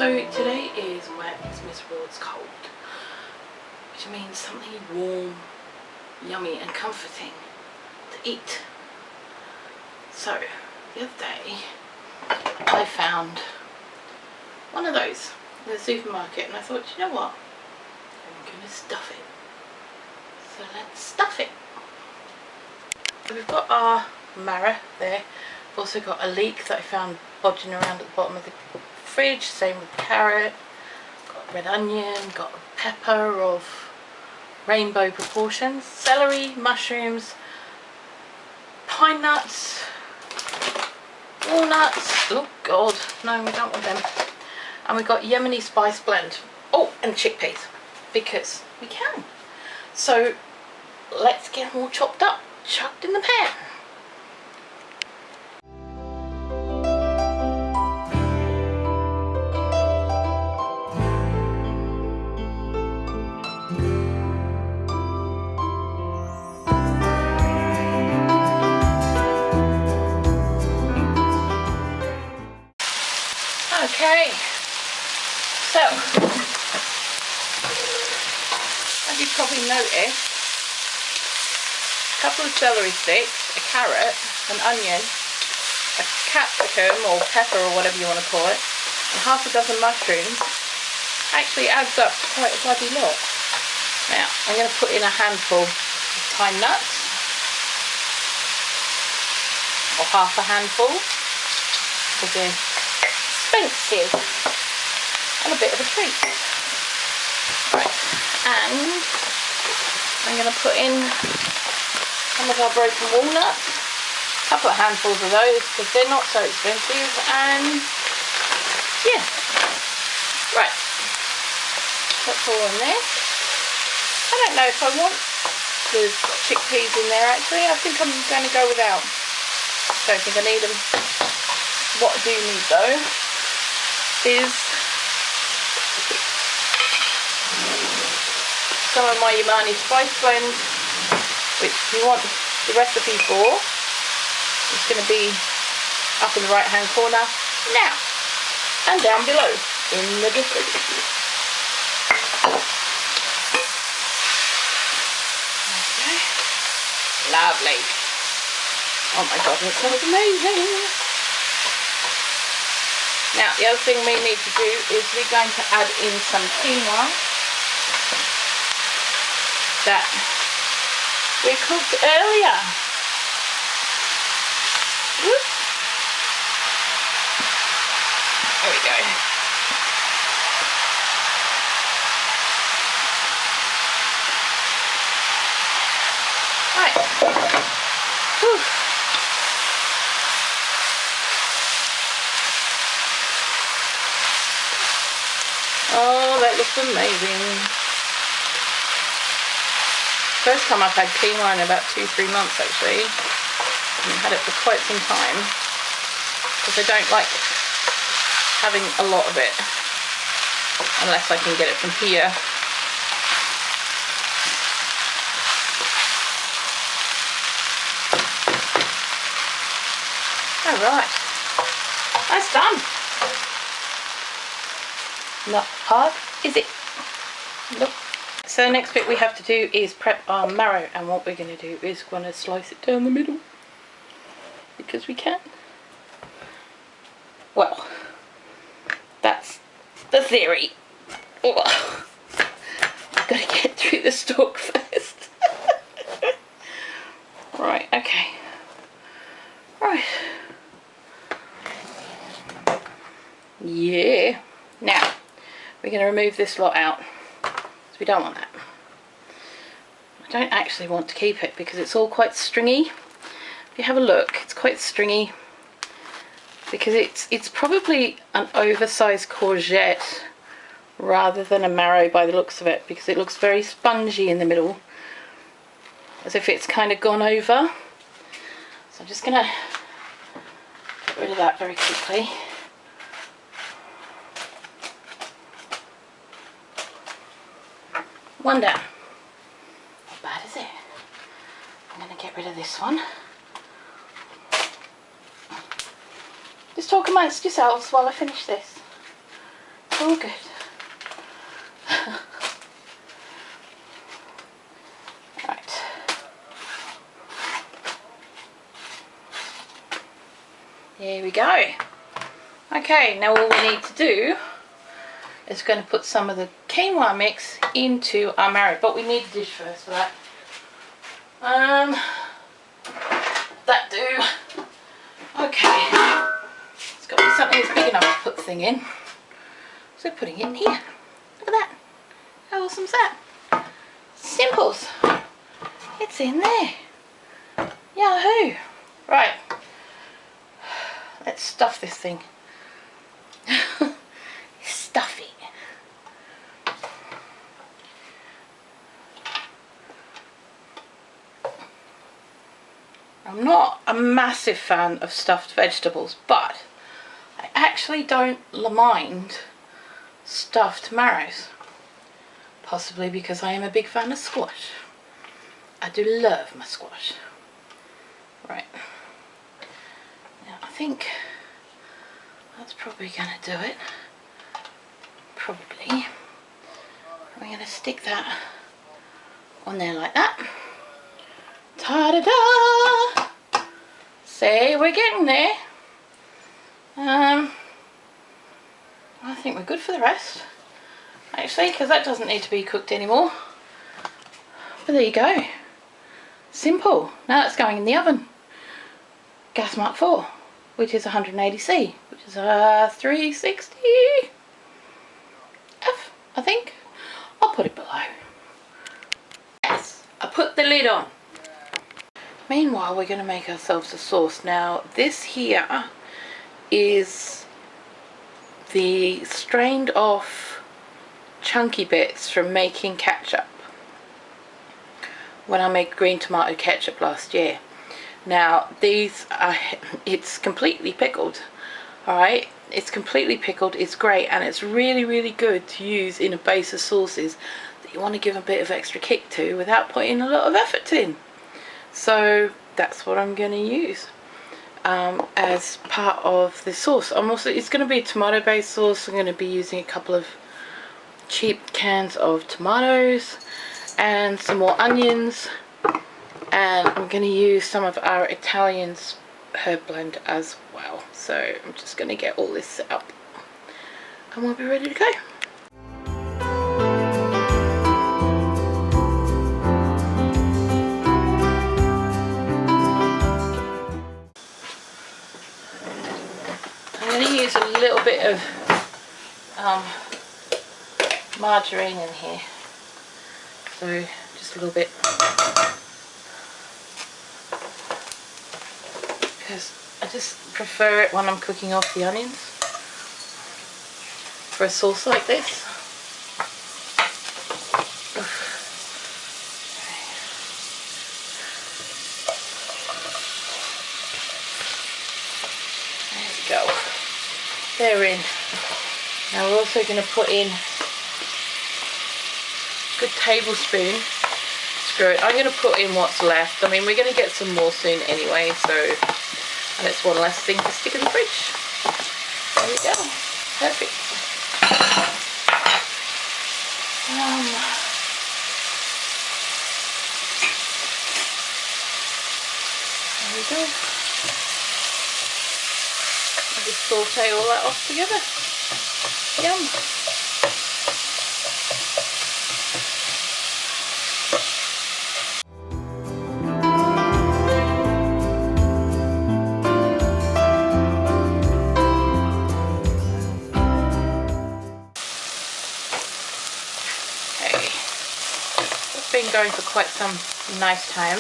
So today is wet, it's miserable, it's cold, which means something warm, yummy and comforting to eat. So the other day I found one of those in the supermarket and I thought, you know what, I'm going to stuff it. So let's stuff it. So we've got our marrow there. I've also got a leek that I found bodging around at the bottom of the fridge, same with carrot, got red onion, got a pepper of rainbow proportions, celery, mushrooms, pine nuts, walnuts, oh god, no we don't want them, and we've got Yemeni spice blend, oh and chickpeas, because we can. So let's get them all chopped up, chucked in the pan. Okay, so as you probably noticed, a couple of celery sticks, a carrot, an onion, a capsicum or pepper or whatever you want to call it, and half a dozen mushrooms actually adds up to quite a bloody lot. Now I'm going to put in a handful of pine nuts, or half a handful, because they're expensive and a bit of a treat. Right, and I'm going to put in some of our broken walnuts, a couple of handfuls of those because they're not so expensive, and yeah, right, that's all in there. I don't know if I want the chickpeas in there actually. I think I'm going to go without. Don't think I need them. What I do need though is some of my Yemeni spice blend, which if you want the recipe for, it's going to be up in the right hand corner now and down below in the description. Okay, lovely. Oh my god, that smells amazing. Now the other thing we need to do is we're going to add in some quinoa that we cooked earlier. Whoop. There we go. Right. Whew. Oh, that looks amazing. First time I've had quinoa in about 2-3 months actually. I haven't had it for quite some time because I don't like having a lot of it unless I can get it from here. Alright, that's done. Not hard, is it? Nope. So the next bit we have to do is prep our marrow, and what we're going to do is we're going to slice it down the middle because we can. Well, that's the theory. Oh, I've got to get through the stalk first. Right, okay. Right. Yeah. Now we're going to remove this lot out. We don't want that. I don't actually want to keep it because it's all quite stringy. If you have a look, it's quite stringy because it's probably an oversized courgette rather than a marrow by the looks of it, because it looks very spongy in the middle, as if it's kind of gone over. So I'm just gonna get rid of that very quickly. One down. Not bad, is it? I'm going to get rid of this one. Just talk amongst yourselves while I finish this. All good. Right. There we go. Okay, now all we need to do is going to put some of the quinoa mix into our marrow, but we need a dish first for that. That do. Okay. It's got to be something that's big enough to put the thing in. So putting it in here. Look at that. How awesome is that? Simples. It's in there. Yahoo! Right. Let's stuff this thing. Stuff it. I'm not a massive fan of stuffed vegetables, but I actually don't mind stuffed marrows. Possibly because I am a big fan of squash. I do love my squash. Right. Now I think that's probably going to do it. Probably. I'm going to stick that on there like that. Ta-da-da! Say we're getting there. I think we're good for the rest. Actually, because that doesn't need to be cooked anymore. But there you go. Simple. Now it's going in the oven. Gas mark 4, which is 180C, which is 360 F, I think. I'll put it below. Yes, I put the lid on. Meanwhile, we're going to make ourselves a sauce. Now, this here is the strained off chunky bits from making ketchup when I made green tomato ketchup last year. Now these are, it's completely pickled, alright, it's completely pickled, it's great, and it's really good to use in a base of sauces that you want to give a bit of extra kick to without putting a lot of effort in. So that's what I'm going to use as part of the sauce. It's going to be a tomato based sauce. I'm going to be using a couple of cheap cans of tomatoes and some more onions, and I'm going to use some of our Italian herb blend as well. So I'm just going to get all this set up and we'll be ready to go. I'm going to use a little bit of margarine in here, so just a little bit, because I just prefer it when I'm cooking off the onions for a sauce like this. There we go. They're in. Now we're also going to put in a good tablespoon. Screw it. I'm going to put in what's left. I mean, we're going to get some more soon anyway, so, and it's one less thing to stick in the fridge. There we go. Perfect. There we go. I'll just saute all that off together. Yum. Been going for quite some nice time.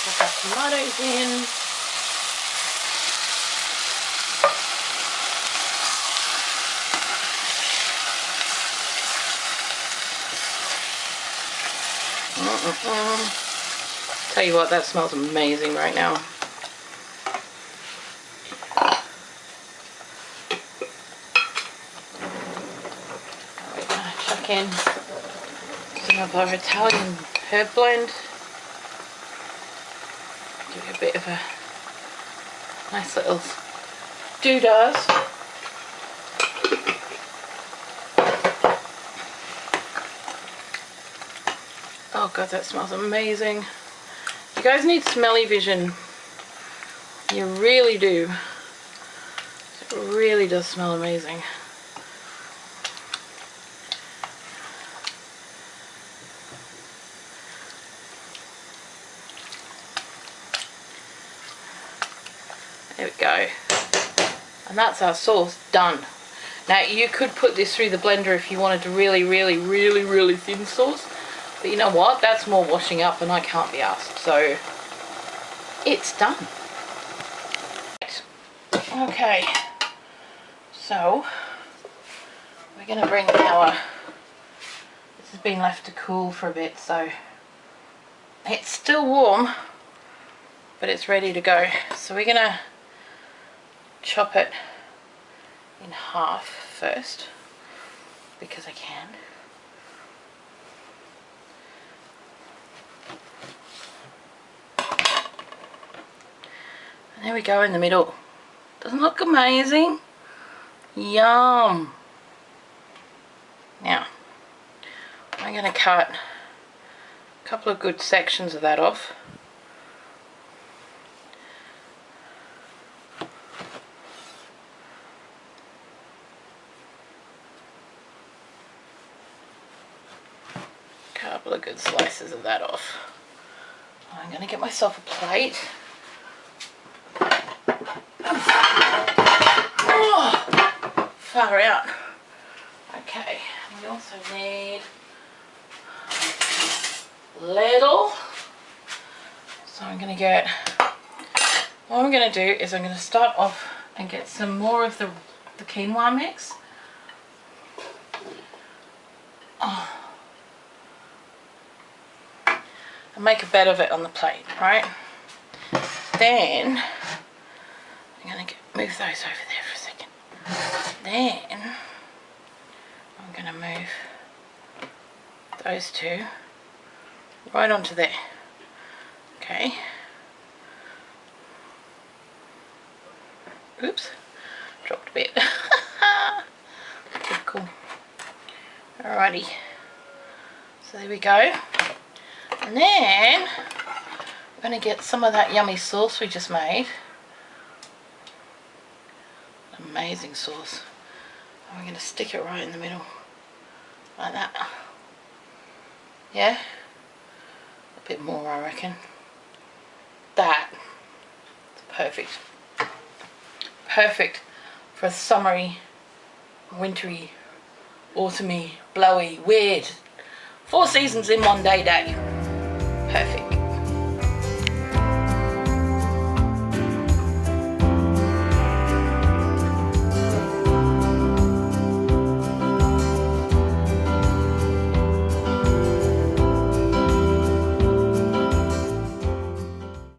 Put our tomatoes in. Tell you what, that smells amazing right now. We're gonna chuck in some of our Italian herb blend. Give it a bit of a nice little doodahs. Oh god, that smells amazing. You guys need smelly vision. You really do. It really does smell amazing. There we go. And that's our sauce done. Now you could put this through the blender if you wanted to really thin sauce. But you know what? That's more washing up and I can't be asked. So it's done. Okay. So we're going to bring our, this has been left to cool for a bit, so it's still warm, but it's ready to go. So we're going to chop it in half first, because I can. And there we go in the middle. Doesn't it look amazing? Yum! Now, I'm going to cut a couple of good sections of that off. Couple of good slices of that off. I'm going to get myself a plate. Oh, far out. Okay, we also need ladle. So I'm going to get, what I'm going to do is I'm going to start off and get some more of the quinoa mix. Oh. And make a bed of it on the plate, right? Then I'm going to move those over there for a second. Then I'm going to move those two right onto there. Okay. Oops, dropped a bit. Typical. Alrighty. So there we go. And then I'm going to get some of that yummy sauce we just made. Amazing sauce. And we're going to stick it right in the middle. Like that. Yeah? A bit more, I reckon. That is perfect. Perfect for a summery, wintry, autumny, blowy, weird, 4 seasons in one day. Perfect.